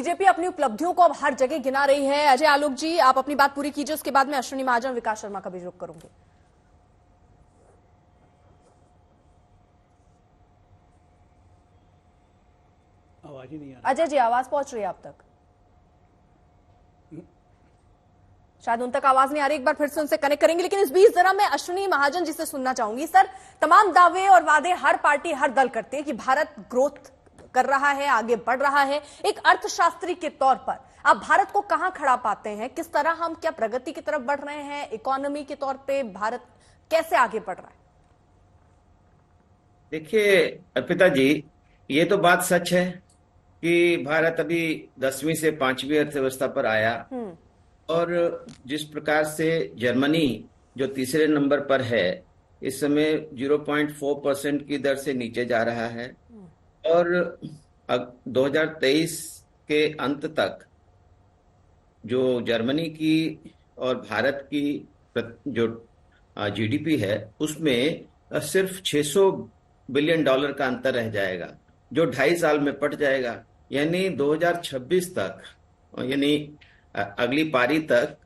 BJP अपनी उपलब्धियों को अब हर जगह गिना रही है। अजय आलोक जी, आप अपनी बात पूरी कीजिए, उसके बाद मैं अश्विनी महाजन, विकास शर्मा का भी रुख करूंगी। आवाज ही नहीं आ रही। अजय जी, आवाज पहुंच रही है आप तक? शायद उन तक आवाज नहीं आ रही, एक बार फिर से उनसे कनेक्ट करेंगे। लेकिन इस बीच जरा मैं अश्विनी महाजन जी से सुनना चाहूंगी। सर, तमाम दावे और वादे हर पार्टी हर दल करती है कि भारत ग्रोथ कर रहा है, आगे बढ़ रहा है। एक अर्थशास्त्री के तौर पर आप भारत को कहां खड़ा पाते हैं? किस तरह हम क्या प्रगति की तरफ बढ़ रहे हैं? इकोनॉमी के तौर पे भारत कैसे आगे बढ़ रहा है? देखिए अर्पिता जी, ये तो बात सच है कि भारत अभी 10वीं से 5वीं अर्थव्यवस्था पर आया। और जिस प्रकार से जर्मनी जो तीसरे नंबर पर है, इस समय 0.4% की दर से नीचे जा रहा है। और 2023 के अंत तक जो जर्मनी की और भारत की जो जीडीपी है, उसमें सिर्फ $600 बिलियन का अंतर रह जाएगा, जो 2.5 साल में पट जाएगा। यानी 2026 तक, यानी अगली पारी तक,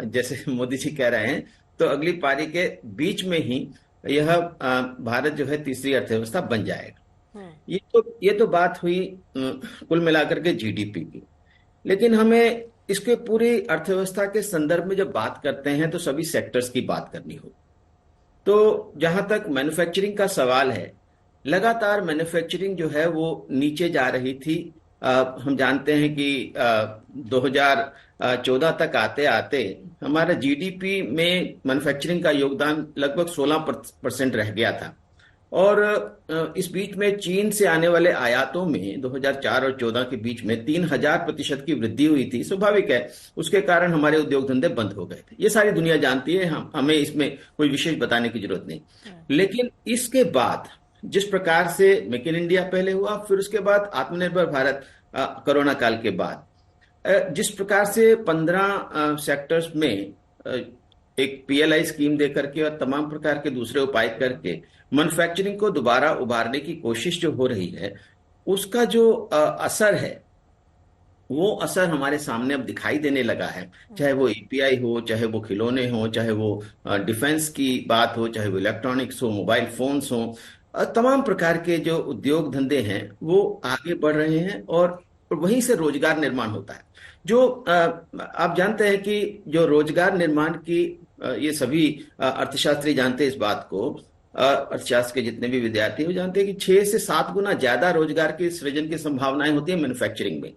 जैसे मोदी जी कह रहे हैं, तो अगली पारी के बीच में ही यह भारत जो है तीसरी अर्थव्यवस्था बन जाएगा। ये तो बात हुई कुल मिलाकर के जीडीपी की। लेकिन हमें इसके पूरी अर्थव्यवस्था के संदर्भ में जब बात करते हैं तो सभी सेक्टर्स की बात करनी होगी। तो जहां तक मैन्युफैक्चरिंग का सवाल है, लगातार मैन्युफैक्चरिंग जो है वो नीचे जा रही थी। हम जानते हैं कि 2014 तक आते आते हमारा जीडीपी में मैन्युफैक्चरिंग का योगदान लगभग 16% रह गया था। और इस बीच में चीन से आने वाले आयातों में 2004 और 14 के बीच में 3000% की वृद्धि हुई थी। स्वाभाविक है, उसके कारण हमारे उद्योग धंधे बंद हो गए थे। ये सारी दुनिया जानती है, हमें इसमें कोई विशेष बताने की जरूरत नहीं। लेकिन इसके बाद जिस प्रकार से मेक इन इंडिया पहले हुआ, फिर उसके बाद आत्मनिर्भर भारत कोरोना काल के बाद, जिस प्रकार से 15 सेक्टर्स में एक पीएलआई स्कीम दे करके और तमाम प्रकार के दूसरे उपाय करके मैन्युफैक्चरिंग को दोबारा उभारने की कोशिश जो हो रही है, उसका जो असर है, वो असर हमारे सामने अब दिखाई देने लगा है। चाहे वो एपीआई हो, चाहे वो खिलौने हो, चाहे वो डिफेंस की बात हो, चाहे वो इलेक्ट्रॉनिक्स हो, मोबाइल फोन्स हो, तमाम प्रकार के जो उद्योग धंधे हैं वो आगे बढ़ रहे हैं और वहीं से रोजगार निर्माण होता है। जो आप जानते हैं कि जो रोजगार निर्माण की, ये सभी अर्थशास्त्री जानते हैं इस बात को, अर्थशास्त्र के जितने भी विद्यार्थी वो जानते हैं कि 6 से 7 गुना ज्यादा रोजगार के सृजन की संभावनाएं होती है मैन्युफैक्चरिंग में,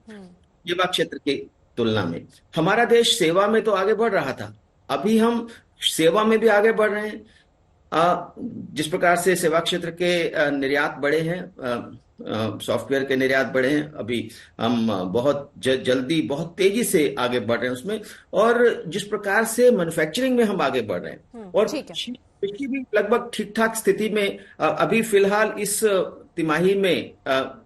सेवा क्षेत्र की तुलना में। हमारा देश सेवा में तो आगे बढ़ रहा था, अभी हम सेवा में भी आगे बढ़ रहे हैं। जिस प्रकार से सेवा क्षेत्र के निर्यात बढ़े हैं, सॉफ्टवेयर के निर्यात बढ़े हैं, अभी हम बहुत जल्दी बहुत तेजी से आगे बढ़ रहे हैं उसमें। और जिस प्रकार से मैन्युफैक्चरिंग में हम आगे बढ़ रहे हैं, और कृषि भी लगभग ठीक ठाक स्थिति में। अभी फिलहाल इस तिमाही में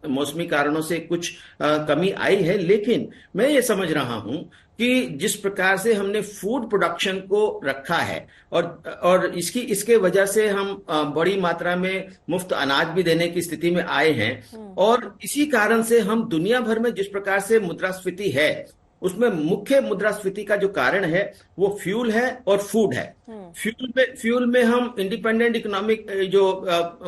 मौसमी कारणों से कुछ कमी आई है, लेकिन मैं ये समझ रहा हूं कि जिस प्रकार से हमने फूड प्रोडक्शन को रखा है और इसके वजह से हम बड़ी मात्रा में मुफ्त अनाज भी देने की स्थिति में आए हैं। और इसी कारण से हम दुनिया भर में जिस प्रकार से मुद्रास्फीति है, उसमें मुख्य मुद्रास्फीति का जो कारण है वो फ्यूल है और फूड है। फ्यूल में हम इंडिपेंडेंट इकोनॉमिक जो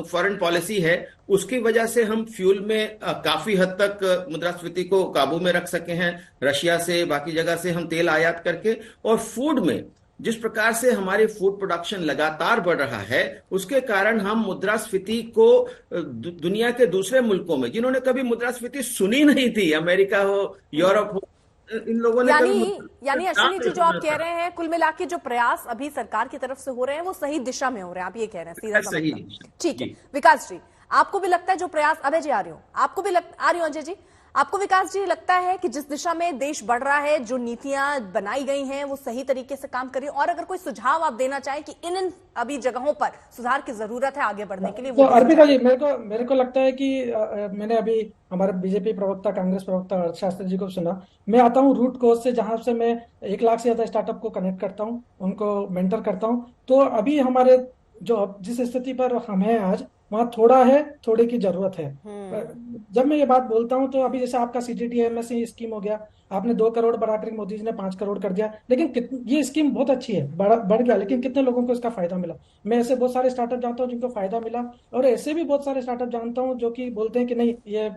फॉरेन पॉलिसी है, उसकी वजह से हम फ्यूल में काफी हद तक मुद्रास्फीति को काबू में रख सके हैं, रशिया से, बाकी जगह से हम तेल आयात करके। और फूड में जिस प्रकार से हमारी फूड प्रोडक्शन लगातार बढ़ रहा है, उसके कारण हम मुद्रास्फीति को दुनिया के दूसरे मुल्कों में, जिन्होंने कभी मुद्रास्फीति सुनी नहीं थी, अमेरिका हो, यूरोप हो, इन लोगों ने यानी अश्विनी जी, जो आप कह रहे हैं, कुल मिला के जो प्रयास अभी सरकार की तरफ से हो रहे हैं वो सही दिशा में हो रहे हैं, आप ये कह रहे हैं? सीधा सही। ठीक है विकास जी, आपको भी लगता है जो प्रयास, अभय जी आ रही हो, आपको भी आ रही हो अजय जी, आपको विकास जी लगता है कि जिस दिशा में देश बढ़ रहा है, जो नीतियां बनाई गई हैं वो सही तरीके से काम कर रही है? और अगर कोई सुझाव आप देना चाहें कि इन अभी जगहों पर सुधार की जरूरत है आगे बढ़ने के लिए, तो अर्पिता जी, मेरे को लगता है कि मैंने अभी हमारे बीजेपी प्रवक्ता, कांग्रेस प्रवक्ता अर्थशास्त्री जी को सुना। मैं आता हूँ रूट कोज से, जहां से मैं 1 लाख से ज्यादा स्टार्टअप को कनेक्ट करता हूँ, उनको मेंटर करता हूँ। तो अभी हमारे जो जिस स्थिति पर हम हैं आज, वहाँ थोड़ा है, थोड़े की जरूरत है। जब मैं ये बात बोलता हूँ तो अभी जैसे आपका CGTMS स्कीम हो गया, आपने 2 करोड़ बढ़ाकर मोदी जी ने 5 करोड़ कर दिया, लेकिन ये स्कीम बहुत अच्छी है, बढ़ गया, लेकिन कितने लोगों को इसका फायदा मिला? मैं ऐसे बहुत सारे स्टार्टअप जानता हूँ जिनको फायदा मिला, और ऐसे भी बहुत सारे स्टार्टअप जानता हूँ जो कि बोलते हैं कि नहीं, ये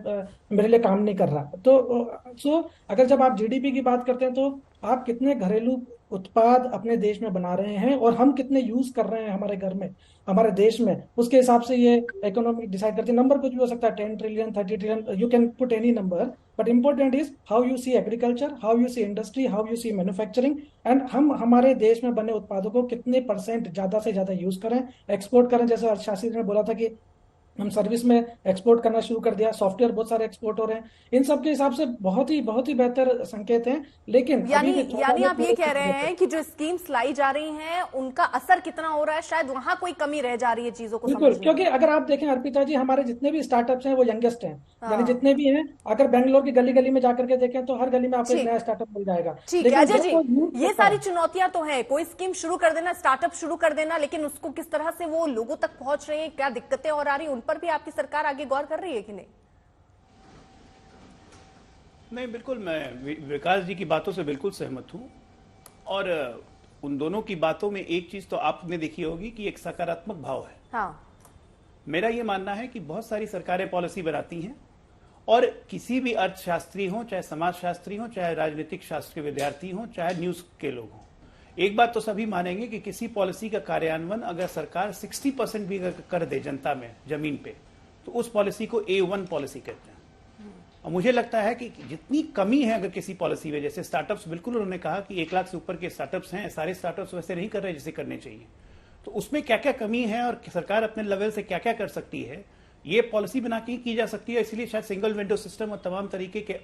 मेरे लिए काम नहीं कर रहा। तो अगर जब आप GDP की बात करते हैं, तो आप कितने घरेलू उत्पाद अपने देश में बना रहे हैं और हम कितने यूज कर रहे हैं हमारे घर में, हमारे देश में, उसके हिसाब से ये इकोनॉमी डिसाइड करती है। नंबर कुछ भी हो सकता है, 10 trillion, 30 trillion, you can put any number, but important is how you see agriculture, how you see industry, how you see manufacturing, and हम हमारे देश में बने उत्पादों को कितने % ज्यादा से ज्यादा यूज करें, एक्सपोर्ट करें। जैसे अर्थशास्त्री ने बोला था कि हम सर्विस में एक्सपोर्ट करना शुरू कर दिया, सॉफ्टवेयर बहुत सारे एक्सपोर्ट हो रहे हैं, इन सब के हिसाब से बहुत ही बेहतर संकेत हैं। लेकिन अभी भी यानी आप ये कह रहे हैं कि जो स्कीम्स लाई जा रही हैं उनका असर कितना हो रहा है, शायद वहां कोई कमी रह जा रही है चीजों को बिल्कुल, समझने क्योंकि अगर आप देखें अर्पिता जी, हमारे जितने भी स्टार्टअप्स हैं वो यंगेस्ट हैं, यानी जितने भी हैं, अगर बेंगलोर की गली गली में जाकर के देखें तो हर गली में आपको एक नया स्टार्टअप मिल जाएगा। ठीक है लेकिन अजय जब वो यूथ जी, ये करता सारी है, चुनौतियां तो है, कोई स्कीम शुरू कर देना, स्टार्टअप शुरू कर देना, लेकिन उसको किस तरह से वो लोगों तक पहुंच रहे हैं, क्या दिक्कतें और आ रही है, उन पर भी आपकी सरकार आगे गौर कर रही है कि नहीं? नहीं, बिल्कुल, मैं विकास जी की बातों से बिल्कुल सहमत हूं। और उन दोनों की बातों में एक चीज तो आपने देखी होगी कि एक सकारात्मक भाव है। हाँ, मेरा यह मानना है कि बहुत सारी सरकारें पॉलिसी बनाती हैं, और किसी भी अर्थशास्त्री हो, चाहे समाजशास्त्री हो, चाहे राजनीतिक शास्त्र के विद्यार्थी हो, चाहे न्यूज के लोग हो, एक बात तो सभी मानेंगे कि किसी पॉलिसी का कार्यान्वयन अगर सरकार 60% भी कर दे जनता में, जमीन पे, तो उस पॉलिसी को A1 पॉलिसी कहते हैं। और मुझे लगता है कि जितनी कमी है अगर किसी पॉलिसी में, जैसे स्टार्टअप्स, बिल्कुल उन्होंने कहा कि 1 लाख से ऊपर के स्टार्टअप्स हैं, सारे स्टार्टअप्स वैसे नहीं कर रहे जैसे करने चाहिए, तो उसमें क्या क्या कमी है और सरकार अपने लेवल से क्या क्या कर सकती है, ये पॉलिसी बना के की जा सकती है। इसलिए शायद सिंगल विंडो सिस्टम और तमाम तरीके के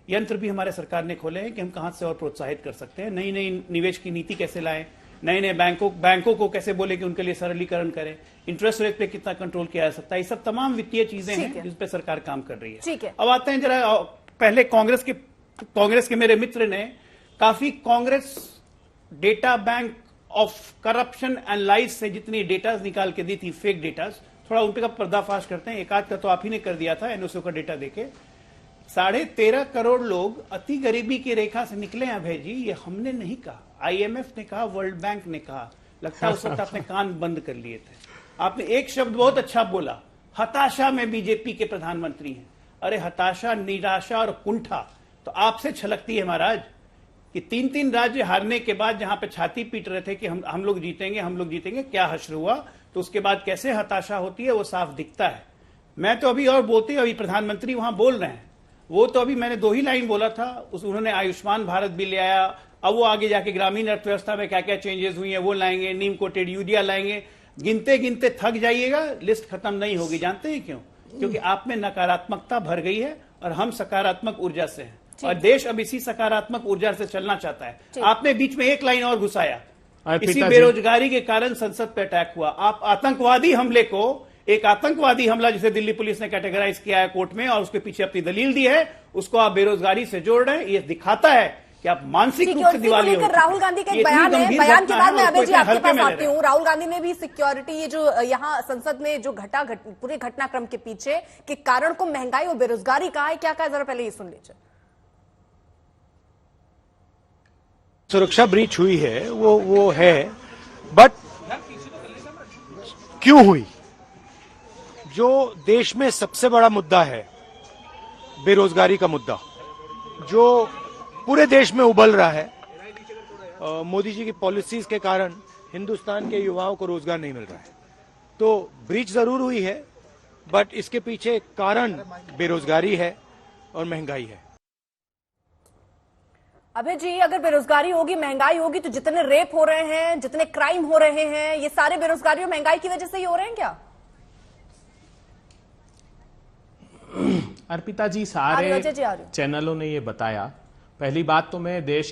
यंत्र भी हमारे सरकार ने खोले हैं कि हम कहां से और प्रोत्साहित कर सकते हैं, नई नई निवेश की नीति कैसे लाएं, नए नए बैंकों को कैसे बोले कि उनके लिए सरलीकरण करें, इंटरेस्ट रेट पे कितना कंट्रोल किया जा सकता है, ये सब तमाम वित्तीय चीजें हैं जिस पे सरकार काम कर रही है। ठीक है, अब आते हैं जरा, पहले कांग्रेस के मेरे मित्र ने काफी Congress data bank of corruption and lies से जितनी डेटाज निकाल के दी थी, फेक डेटाज, थोड़ा उन पे का पर्दाफाश करते हैं। एक आध का तो आप ही ने कर दिया था एनओसी का डेटा देके। 13.5 करोड़ लोग अति गरीबी की रेखा से निकले हैं अभय जी, ये हमने नहीं कहा, IMF ने कहा, वर्ल्ड बैंक ने कहा। लगता है उस वक्त आपने कान बंद कर लिए थे। आपने एक शब्द बहुत अच्छा बोला, हताशा में बीजेपी के प्रधानमंत्री हैं। अरे हताशा, निराशा और कुंठा तो आपसे छलकती है महाराज, कि 3 राज्य हारने के बाद जहां पे छाती पीट रहे थे कि हम लोग जीतेंगे, हम लोग जीतेंगे, क्या हश्र हुआ, तो उसके बाद कैसे हताशा होती है वो साफ दिखता है। मैं तो अभी और बोलते, अभी प्रधानमंत्री वहां बोल रहे हैं, वो तो अभी मैंने 2 ही लाइन बोला था, उन्होंने आयुष्मान भारत भी ले आया, अब वो आगे जाके ग्रामीण अर्थव्यवस्था में क्या क्या चेंजेस हुई है वो लाएंगे, नीम कोटेड यूरिया लाएंगे, गिनते गिनते थक जाइएगा, लिस्ट खत्म नहीं होगी। जानते हैं क्यों? क्योंकि आप में नकारात्मकता भर गई है और हम सकारात्मक ऊर्जा से हैं, और देश अब इसी सकारात्मक ऊर्जा से चलना चाहता है। आपने बीच में एक लाइन और घुसाया, इसी बेरोजगारी के कारण संसद पे अटैक हुआ। आप आतंकवादी हमले को, एक आतंकवादी हमला जिसे दिल्ली पुलिस ने कैटेगराइज किया है कोर्ट में और उसके पीछे अपनी दलील दी है, उसको आप बेरोजगारी से जोड़ रहे हैं। ये दिखाता है कि आप मानसिक रूप से दिवाली हो। राहुल गांधी का एक बयान है, बयान के बाद मैं अभय जी आपके पास आती हूँ। राहुल गांधी ने भी सिक्योरिटी, ये जो यहाँ संसद में जो पूरे घटनाक्रम के पीछे के कारण को महंगाई और बेरोजगारी कहा है, क्या कहा, जरा पहले ये सुन लीजिए। सुरक्षा ब्रीच हुई है, वो है, बट क्यों हुई? जो देश में सबसे बड़ा मुद्दा है, बेरोजगारी का मुद्दा, जो पूरे देश में उबल रहा है, मोदी जी की पॉलिसीज के कारण हिंदुस्तान के युवाओं को रोजगार नहीं मिल रहा है। तो ब्रीच जरूर हुई है, बट इसके पीछे कारण बेरोजगारी है और महंगाई है। अबे जी, अगर बेरोजगारी होगी, महंगाई होगी, तो जितने रेप हो रहे हैं, जितने क्राइम हो रहे हैं, ये सारे बेरोजगारी और महंगाई की वजह से ही हो रहे हैं क्या? अर्पिता जी, सारे चैनलों ने ये बताया। पहली बात तो मैं देश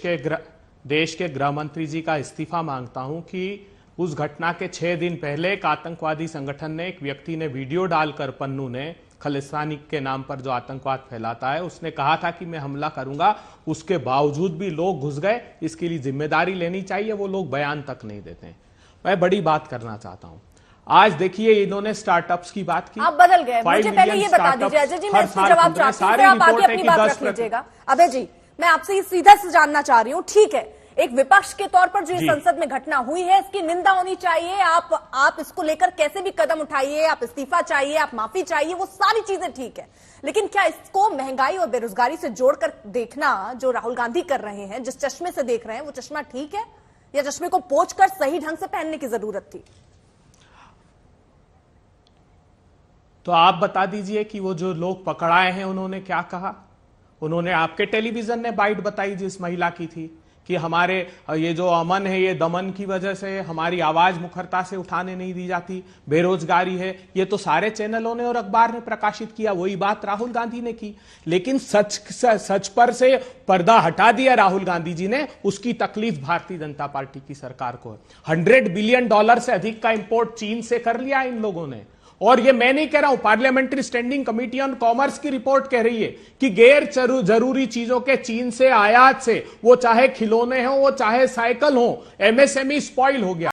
के गृह मंत्री जी का इस्तीफा मांगता हूं कि उस घटना के 6 दिन पहले एक आतंकवादी संगठन ने, एक व्यक्ति ने वीडियो डालकर, पन्नू ने, खालिस्तानी के नाम पर जो आतंकवाद फैलाता है, उसने कहा था कि मैं हमला करूंगा, उसके बावजूद भी लोग घुस गए। इसके लिए जिम्मेदारी लेनी चाहिए, वो लोग बयान तक नहीं देते हैं। मैं बड़ी बात करना चाहता हूं। आज देखिए इन्होंने स्टार्टअप्स की बात की। आप बदल गए। 5 मुझे पहले ये मिलियन बता दीजिए अजय जी, मैं हर इसके साल जवाब खुल रहे हैं। चाहती हूँ, सारी फिर आप आगे रिपोर्ट है अपनी कि बात 10 रख लीजिएगा। अभय जी, मैं आपसे ये सीधा से जानना चाह रही हूँ, ठीक है, एक विपक्ष के तौर पर जो ये जी। संसद में घटना हुई है इसकी निंदा होनी चाहिए, आप इसको लेकर कैसे भी कदम उठाइए, आप इस्तीफा चाहिए, आप माफी चाहिए, वो सारी चीजें ठीक है, लेकिन क्या इसको महंगाई और बेरोजगारी से जोड़कर देखना जो राहुल गांधी कर रहे हैं, जिस चश्मे से देख रहे हैं, वो चश्मा ठीक है या चश्मे को पोंछकर सही ढंग से पहनने की जरूरत थी? तो आप बता दीजिए कि वो जो लोग पकड़ाए हैं उन्होंने क्या कहा। उन्होंने, आपके टेलीविजन ने बाइट बताई जिस महिला की थी कि हमारे ये जो अमन है, ये दमन की वजह से हमारी आवाज मुखरता से उठाने नहीं दी जाती, बेरोजगारी है, ये तो सारे चैनलों ने और अखबार ने प्रकाशित किया। वही बात राहुल गांधी ने की, लेकिन सच पर से पर्दा हटा दिया राहुल गांधी जी ने। उसकी तकलीफ भारतीय जनता पार्टी की सरकार को है। $100 बिलियन से अधिक का इंपोर्ट चीन से कर लिया इन लोगों ने। और ये मैं नहीं कह रहा हूं, parliamentary standing committee on commerce की रिपोर्ट कह रही है कि गैर जरूरी चीजों के चीन से आयात से, वो चाहे खिलौने हो, वो चाहे साइकिल हो, एमएसएमई स्पॉइल हो गया।